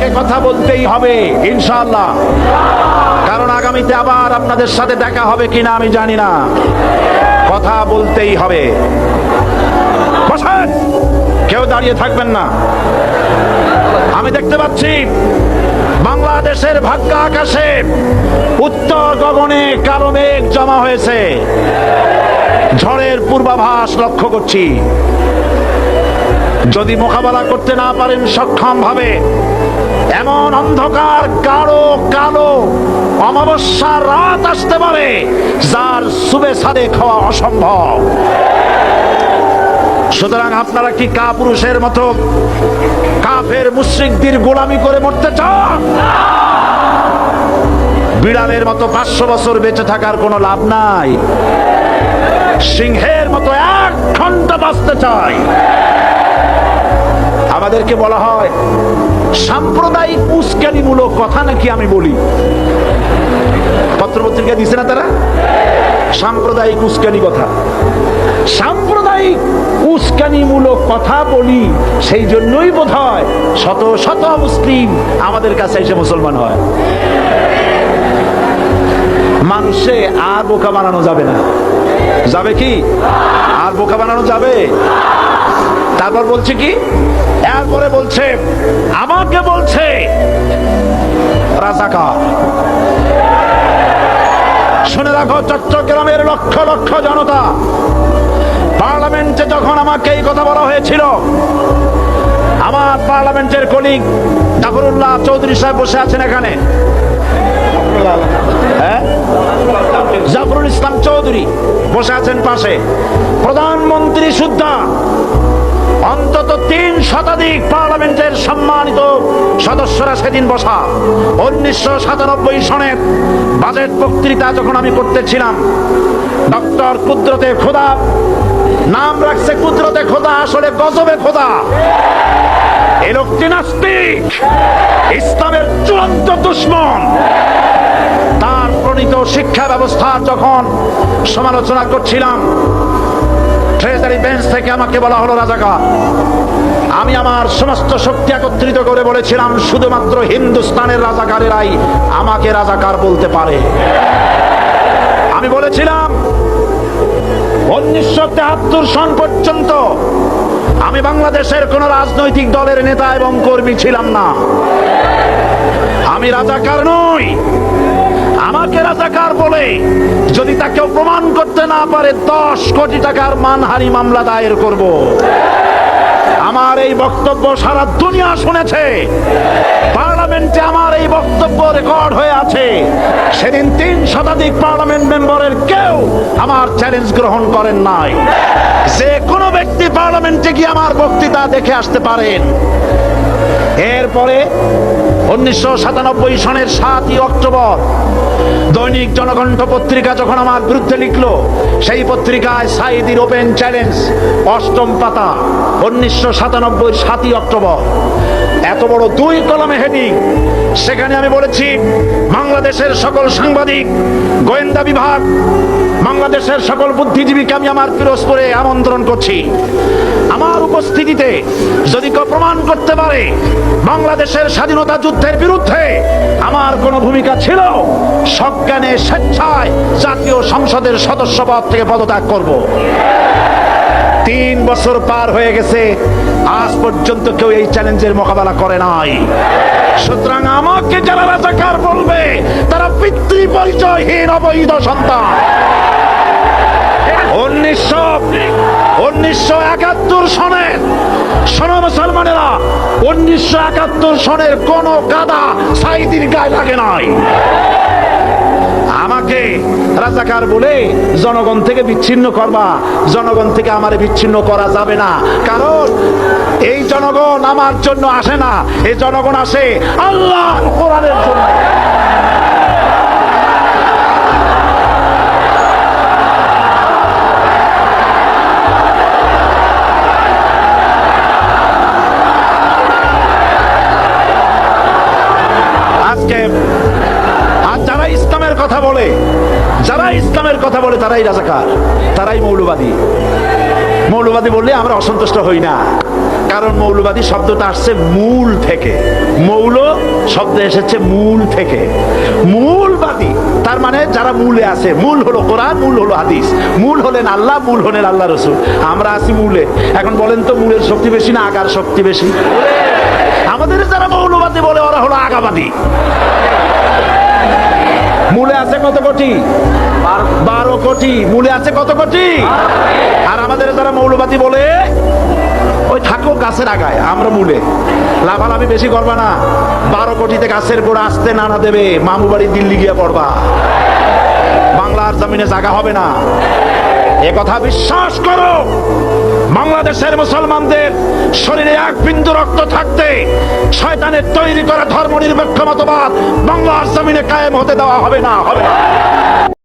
আমাকে কথা বলতেই হবে ইনশাআল্লাহ, কারণ আগামীতে আবার আপনাদের সাথে দেখা হবে কিনা আমি জানি না। কথা বলতেই হবে। বসেন, কেউ দাঁড়িয়ে থাকবেন না। আমি দেখতে পাচ্ছি বাংলাদেশের ভাগ্য আকাশে উত্তর গগনে কালো মেঘ জমা হয়েছে। ঝড়ের পূর্বাভাস লক্ষ্য করছি। যদি মোকাবেলা করতে না পারেন সক্ষম ভাবে, এমন অন্ধকার গাঢ় কালো অমাবস্যার রাত আসতে পারে যার সুবে সাদেক হওয়া অসম্ভব। সুতরাং আপনারা কি কাপুরুষের মতো কাফের মুশরিকদের গোলামি করে মরতে চান? বিড়ালের মতো 500 বছর বেঁচে থাকার কোনো লাভ নাই। সিংহের মতো 1 ঘন্টা বাঁচতে চাই। আমাদেরকে বলা হয় সাম্প্রদায়িক উস্কানিমূলক কথা নাকি আমি বলি। পত্রপত্রিকা দিছে না তারা? সাম্প্রদায়িক উস্কানি কথা, সাম্প্রদায়িক উস্কানিমূলক কথা বলি, সেই জন্যই বোধ হয় শত শত মুসলিম আমাদের কাছে এসে মুসলমান হয়। মানুষে আর বোকা বানানো যাবে না। যাবে কি? আর বোকা বানানো যাবে? তারপর বলছে কি? এরপরে বলছে, আমাকে বলছে রাজাকার। শুনে রাখো চট্টগ্রামের লক্ষ লক্ষ জনতা, পার্লামেন্টে যখন আমাকে এই কথা বলা হয়েছিল, আমার পার্লামেন্টের কলিগ জাফরুল্লাহ চৌধুরী সাহেব বসে আছেন এখানে, জাফরুল ইসলাম চৌধুরী বসে আছেন পাশে, প্রধানমন্ত্রী সুদ্ধা, অন্তত 3 শতাধিক পার্লামেন্টের সম্মানিত সদস্যরা সেদিন বসা। 1997 সনের বাজেট বক্তৃতা যখন আমি করতেছিলাম, ডক্টর কুদরতে খোদা, নাম রাখছে কুদরতে খোদা, আসলে গজবে খোদা। এই লোকটি নাস্তিক, ইসলামের চূড়ান্ত দুশমন। তার প্রণীত শিক্ষা ব্যবস্থা যখন সমালোচনা করছিলাম, ট্রেজারি বেঞ্চ থেকে আমাকে বলা হলো রাজাকার। আমি আমার সমস্ত শক্তি একত্রিত করে বলেছিলাম, শুধুমাত্র হিন্দুস্তানের রাজাকারেরাই আমাকে রাজাকার বলতে পারে। আমি বলেছিলাম 1973 সন পর্যন্ত আমি বাংলাদেশের কোন রাজনৈতিক দলের নেতা এবং কর্মী ছিলাম না। আমি রাজাকার নই। আমাকে রাজাকার বলে যদি তাকে প্রমাণ করতে না পারে 10 কোটি টাকার মানহানি মামলা দায়ের করব। আমার এই বক্তব্য সারা দুনিয়া শুনেছে। পার্লামেন্টে আমার এই বক্তব্য রেকর্ড হয়ে আছে। সেদিন 3 শতাধিক পার্লামেন্ট মেম্বারের কেউ আমার চ্যালেঞ্জ গ্রহণ করেন নাই। যে কোনো ব্যক্তি পার্লামেন্টে গিয়ে আমার বক্তৃতা দেখে আসতে পারেন। এরপরে 1997 সনের 7ই অক্টোবর দৈনিক জনকণ্ঠ পত্রিকা যখন আমার বিরুদ্ধে লিখলো, সেই পত্রিকায় সাইদির ওপেন চ্যালেঞ্জ 8ম পাতা, 1997 7ই অক্টোবর, এত বড় 2 কলমে হেডিং। সেখানে আমি বলেছি, বাংলাদেশের সকল সাংবাদিক, গোয়েন্দা বিভাগ, বাংলাদেশের সকল বুদ্ধিজীবীকে আমি আমার পিরোজপুরে আমন্ত্রণ করছি। আমার উপস্থিতিতে যদি কেউ প্রমাণ করতে পারে বাংলাদেশের স্বাধীনতা যুদ্ধের বিরুদ্ধে আমার কোনো ভূমিকা ছিল, সজ্ঞানে স্বেচ্ছায় জাতীয় সংসদের সদস্যপদ থেকে পদত্যাগ করব। 3 বছর পার হয়ে গেছে, আজ পর্যন্ত কেউ এই চ্যালেঞ্জের মোকাবেলা করে নাই। সুতরাং আমাকে যারা রাজাকার বলবে তারা পিতৃ পরিচয়হীন অবৈধ সন্তান। 1971 সনের, শোনো মুসলমানেরা, 1971 সনের কোন গাদা সাইদির গায়ে লাগে নাই। আমাকে রাজাকার বলে জনগণ থেকে বিচ্ছিন্ন করবা, জনগণ থেকে আমারে বিচ্ছিন্ন করা যাবে না। কারণ এই জনগণ আমার জন্য আসে না, এই জনগণ আসে আল্লাহর কোরআনের জন্য। যারা ইসলামের কথা বলে তারাই রাজাকার, তারাই মৌলবাদী। মৌলবাদী বললে আমরা অসন্তুষ্ট হই না। কারণ মৌলবাদী শব্দটা আসছে মূল থেকে। মৌল শব্দ এসেছে মূল থেকে। মূলবাদী তার মানে যারা মূলে আছে। মূল হলো কোরআন, মূল হলো হাদিস, মূল হলেন আল্লাহ, মূল হলেন আল্লাহ রসুল। আমরা আছি মূলে। এখন বলেন তো মূলের শক্তি বেশি না আগার শক্তি বেশি? আমাদের যারা মৌলবাদী বলে ওরা হলো আগাবাদী। মূলে আছে কত কোটি? 12 কোটি। মূলে আছে কত কোটি? আর আমাদের যারা মৌলবাদী বলে ওই থাকো গাছের আগায়, আমরা মূলে। লাভালাভি বেশি করবা না। 12 কোটিতে গাছের গোড়া আসতে নানা দেবে, মামু বাড়ি দিল্লি গিয়ে পড়বা, বাংলার জমিনে জায়গা হবে না। এ কথা বিশ্বাস করো। বাংলাদেশের মুসলমানদের শরীরে এক বিন্দু রক্ত থাকতে শয়তানের তৈরি করা ধর্মনিরপেক্ষ মতবাদ বাংলার জমিনে কায়েম হতে দেওয়া হবে না, হবে না।